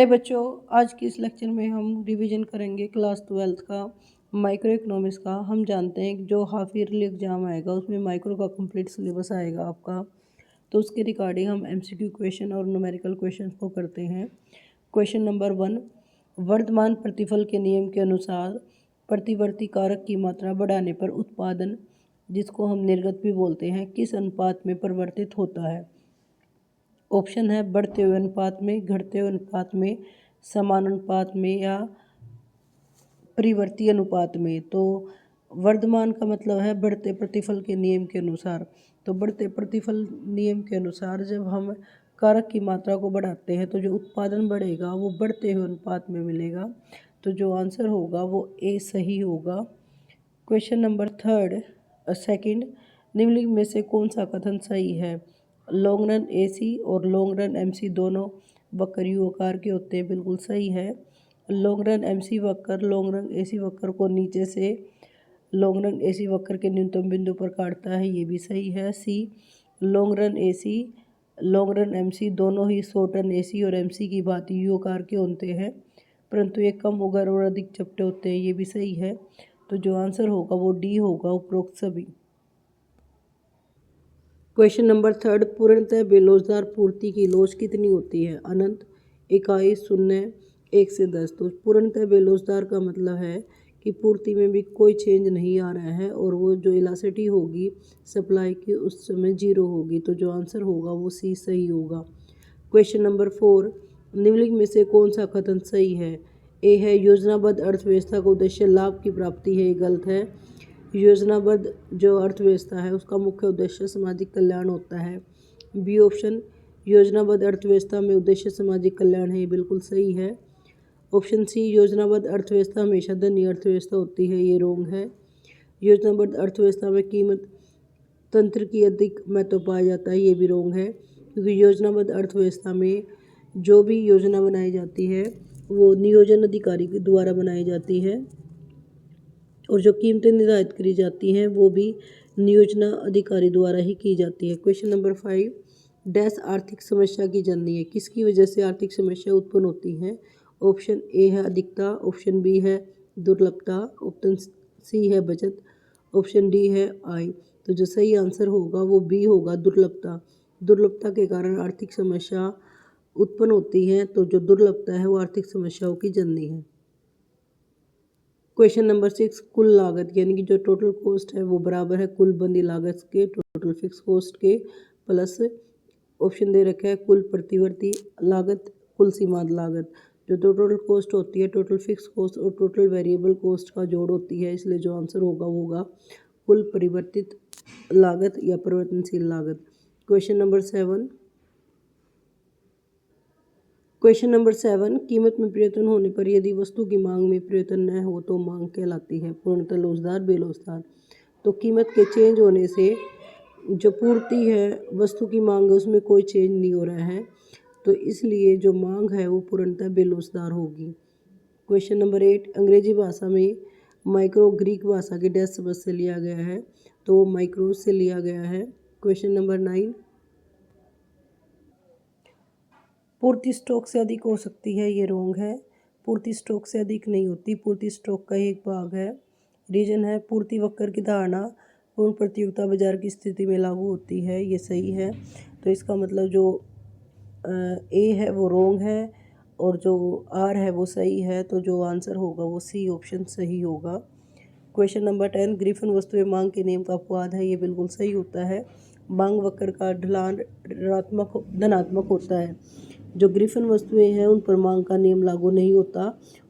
बच्चों, आज की इस लेक्चर में हम रिवीजन करेंगे क्लास 12th का माइक्रो इकोनॉमिक्स का। हम जानते हैं कि जो हाफ ईयरली एग्जाम आएगा उसमें माइक्रो का कंप्लीट सिलेबस आएगा आपका। तो उसके रिगार्डिंग हम एमसीक्यू क्वेश्चन और न्यूमेरिकल क्वेश्चन को करते हैं। क्वेश्चन नंबर 1, वर्तमान प्रतिफल के नियम के अनुसार प्रतिवर्ती कारक की मात्रा बढ़ाने पर उत्पादन, जिसको हम निर्गत भी बोलते हैं, किस अनुपात में परिवर्तित होता है? ऑप्शन है बढ़ते हुए अनुपात में, घटते हुए अनुपात में, समान अनुपात में या परिवर्ती अनुपात में। तो वर्धमान का मतलब है बढ़ते प्रतिफल के नियम के अनुसार। तो बढ़ते प्रतिफल नियम के अनुसार जब हम कारक की मात्रा को बढ़ाते हैं तो जो उत्पादन बढ़ेगा वो बढ़ते हुए अनुपात में मिलेगा। तो जो आंसर होगा वो ए सही होगा। क्वेश्चन नंबर सेकंड, निम्नलिखित में से कौन सा कथन सही है? लॉन्ग रन एसी और लॉन्ग रन एमसी दोनों वक्र यू आकार के होते हैं, बिल्कुल सही है। लॉन्ग रन एमसी वक्र लॉन्ग रन एसी वक्र को नीचे से लॉन्ग रन एसी वक्र के न्यूनतम बिंदु पर काटता है, ये भी सही है। C, long run AC long run MC दोनों ही शॉर्ट रन एसी और एमसी की भांति यू आकार के होते हैं, परंतु ये कम उगर और अधिक चपटे होते हैं, ये भी सही है। तो जो आंसर होगा वो डी होगा, उपरोक्त सभी। क्वेश्चन नंबर 3, पूर्णतः बेलोचदार पूर्ति की लोच कितनी होती है? अनंत, इकाई, शून्य, 1 से 10। तो पूर्णतः बेलोचदार का मतलब है कि पूर्ति में भी कोई चेंज नहीं आ रहा है और वो जो इलास्टिसिटी होगी सप्लाई की उस समय 0 होगी। तो जो आंसर होगा वो सी सही होगा। क्वेश्चन नंबर 4, निम्नलिखित में से कौन सा कथन सही है? ए है योजनाबद्ध अर्थव्यवस्था का उद्देश्य लाभ की प्राप्ति है, ये गलत है। योजनाबद्ध जो अर्थव्यवस्था है उसका मुख्य उद्देश्य सामाजिक कल्याण होता है। बी ऑप्शन, योजनाबद्ध अर्थव्यवस्था में उद्देश्य सामाजिक कल्याण है, ये बिल्कुल सही है। ऑप्शन सी, योजनाबद्ध अर्थव्यवस्था हमेशा धनी अर्थव्यवस्था होती है, ये रोंग है। योजनाबद्ध अर्थव्यवस्था में कीमत तंत्र की अधिक महत्व पाया जाता है, ये भी रोंग है, क्योंकि योजनाबद्ध अर्थव्यवस्था में जो भी योजना बनाई जाती है वो नियोजन अधिकारी के द्वारा बनाई जाती है और जो कीमतें निर्धारित करी जाती हैं वो भी नियोजना अधिकारी द्वारा ही की जाती है। क्वेश्चन नंबर 5, डैश आर्थिक समस्या की जननी है, किसकी वजह से आर्थिक समस्या उत्पन्न होती है? ऑप्शन ए है अधिकता, ऑप्शन बी है दुर्लभता, ऑप्शन सी है बचत, ऑप्शन डी है आय। तो जो सही आंसर होगा वो बी होगा, दुर्लभता। दुर्लभता के कारण आर्थिक समस्या उत्पन्न होती है, तो जो दुर्लभता है वो आर्थिक समस्याओं की जननी है। क्वेश्चन नंबर 6, कुल लागत यानी कि जो टोटल कॉस्ट है वो बराबर है कुल बंदी लागत के, टोटल फिक्स कॉस्ट के, प्लस ऑप्शन दे रखा है कुल प्रतिवर्ती लागत, कुल सीमांत लागत। जो टोटल कॉस्ट होती है टोटल फिक्स कॉस्ट और टोटल वेरिएबल कॉस्ट का जोड़ होती है, इसलिए जो आंसर होगा वो होगा कुल परिवर्तित लागत या परिवर्तनशील लागत। क्वेश्चन नंबर 7, कीमत में परिवर्तन होने पर यदि वस्तु की मांग में परिवर्तन न हो तो मांग कहलाती है, पूर्णतः लोचदार बेलोचदार। तो कीमत के चेंज होने से जो पूर्ति है वस्तु की मांग है उसमें कोई चेंज नहीं हो रहा है, तो इसलिए जो मांग है वो पूर्णतः बेलोचदार होगी। क्वेश्चन नंबर 8, अंग्रेजी भाषा में माइक्रो ग्रीक भाषा के डैश शब्द से लिया गया है, तो माइक्रो से लिया गया है। क्वेश्चन नंबर 9, पूर्ति स्टॉक से अधिक हो सकती है, ये रोंग है। पूर्ति स्टॉक से अधिक नहीं होती, पूर्ति स्टॉक का एक भाग है। रीजन है पूर्ति वक्र की धारणा पूर्ण प्रतियोगिता बाजार की स्थिति में लागू होती है, ये सही है। तो इसका मतलब जो ए है वो रोंग है और जो आर है वो सही है, तो जो आंसर होगा वो सी ऑप्शन सही होगा। क्वेश्चन नंबर 10, ग्रिफिन वस्तुएं मांग के नियम का अपवाद है, ये बिल्कुल सही होता है। मांग वक्र का ढलान धनात्मक होता है। जो ग्रिफिन वस्तुएं हैं उन पर मांग का नियम लागू नहीं होता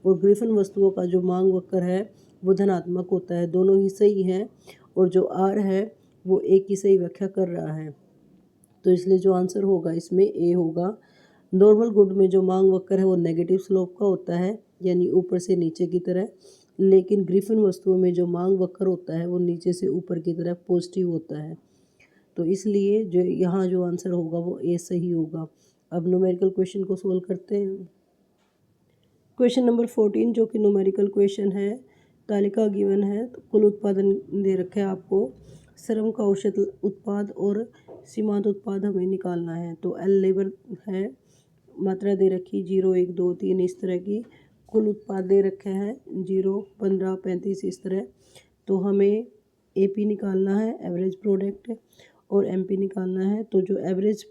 और ग्रिफिन वस्तुओं का जो मांग वक्र है वो धनात्मक होता है, दोनों ही सही हैं और जो आर है वो एक ही सही व्याख्या कर रहा है, तो इसलिए जो आंसर होगा इसमें ए होगा। नॉर्मल गुड में जो मांग वक्र है वो नेगेटिव स्लोप का होता है, यानी ऊपर से नीचे की तरह, लेकिन ग्रिफिन वस्तुओं में जो मांग वक्र होता है वो नीचे से ऊपर की तरह पॉजिटिव होता है, तो इसलिए जो यहाँ जो आंसर होगा वो ए सही होगा। अब न्यूमेरिकल क्वेश्चन को सोल्व करते हैं। क्वेश्चन नंबर 14 जो कि न्यूमेरिकल क्वेश्चन है, तालिका गिवन है, तो कुल उत्पादन दे रखा है आपको, श्रम का औसत उत्पाद और सीमांत उत्पाद हमें निकालना है। तो एल लेबर है, मात्रा दे रखी 0, 1, 2, 3 इस तरह की। कुल उत्पाद दे रखे हैं 0, 15, 35 इस तरह। तो हमें AP निकालना है एवरेज प्रोडक्ट और MP निकालना है। तो जो एवरेज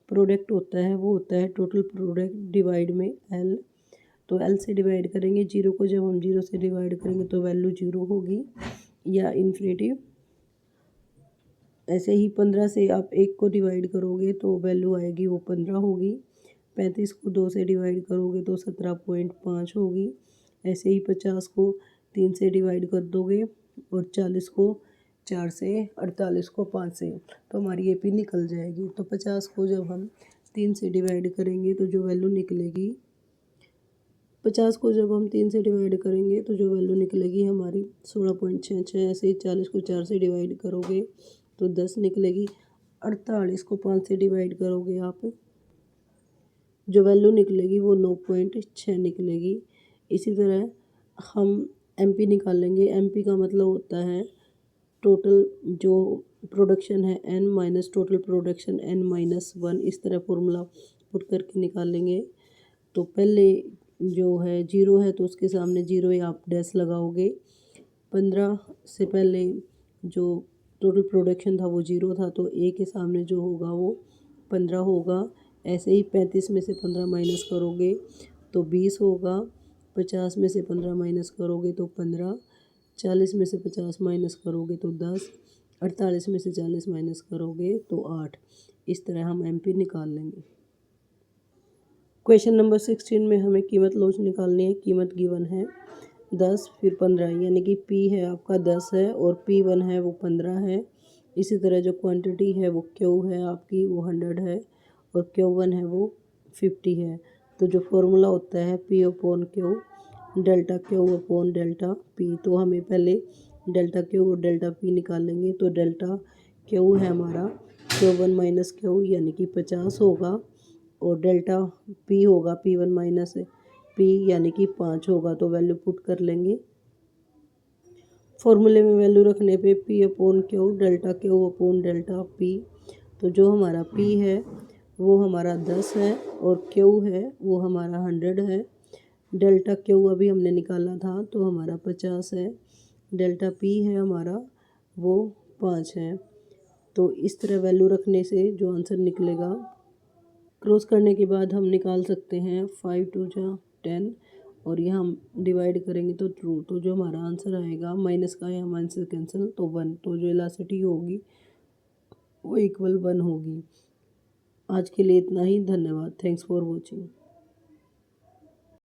प्रोडक्ट होता है वो होता है टोटल प्रोडक्ट डिवाइड में L। तो L से डिवाइड करेंगे 0 को, जब हम 0 से डिवाइड करेंगे तो वैल्यू 0 होगी या इन्फिनिटी। ऐसे ही 15 से आप 1 को डिवाइड करोगे तो वैल्यू आएगी वो 15 होगी। 35 को 2 से डिवाइड करोगे तो 17.5 होगी। ऐसे ही 50 को 3 से डिवाइड कर दोगे और 40 को 4 से, 48 को 5 से, तो हमारी AP निकल जाएगी। तो 50 को जब हम 3 से डिवाइड करेंगे तो जो वैल्यू निकलेगी, 50 को जब हम 3 से डिवाइड करेंगे तो जो वैल्यू निकलेगी हमारी 16.66। ऐसे ही 40 को 4 से डिवाइड करोगे तो 10 निकलेगी। 48 को 5 से डिवाइड करोगे आप, जो वैल्यू निकलेगी वो 9.6 निकलेगी। इसी तरह हम MP निकाल लेंगे। MP का मतलब होता है टोटल जो प्रोडक्शन है N minus total production N-1। इस तरह फॉर्मूला पुट करके निकाल लेंगे। तो पहले जो है 0 है तो उसके सामने 0 या आप डैश लगाओगे। 15 से पहले जो टोटल प्रोडक्शन था वो 0 था तो A के सामने जो होगा वो 15 होगा। ऐसे ही 35 में से 15 माइनस करोगे तो 20 होगा। 50 में से 15 माइनस करोगे तो 15। 40 में से 50 माइनस करोगे तो 10। 48 में से 40 माइनस करोगे तो 8। इस तरह हम MP निकाल लेंगे। क्वेश्चन नंबर 16 में हमें कीमत लॉस निकालनी है। कीमत गिवन है 10 फिर 15, यानी कि P है आपका 10 है और P1 है वो 15 है। इसी तरह जो क्वांटिटी है वो Q है आपकी वो 100 है और Q1 है वो 50 है। तो जो फॉर्मूला होता है P/Q, डेल्टा Q/डेल्टा P। तो हमें पहले डेल्टा Q और डेल्टा P निकालेंगे। तो डेल्टा Q है हमारा Q1 माइनस Q यानी कि 50 होगा और डेल्टा P होगा P1 माइनस P यानी कि 5 होगा। तो वैल्यू पुट कर लेंगे। फॉर्मूले में वैल्यू रखने पे P/Q, डेल्टा Q/डेल्टा P। तो जो हमारा P है वो हमारा 10 है और Q है वो हमारा 100 है। डेल्टा Q अभी हमने निकाला था तो हमारा 50 है। डेल्टा P है हमारा वो 5 है। तो इस तरह वैल्यू रखने से जो आंसर निकलेगा, क्रॉस करने के बाद हम निकाल सकते हैं 5 2 जा 10 और यह हम डिवाइड करेंगे तो ट्रू। तो जो हमारा आंसर आएगा माइनस का या माइनस से कैंसिल तो 1। तो जो इलास्टिसिटी होगी वो इक्वल 1 होगी। आज के लिए इतना ही। धन्यवाद। Thanks for watching.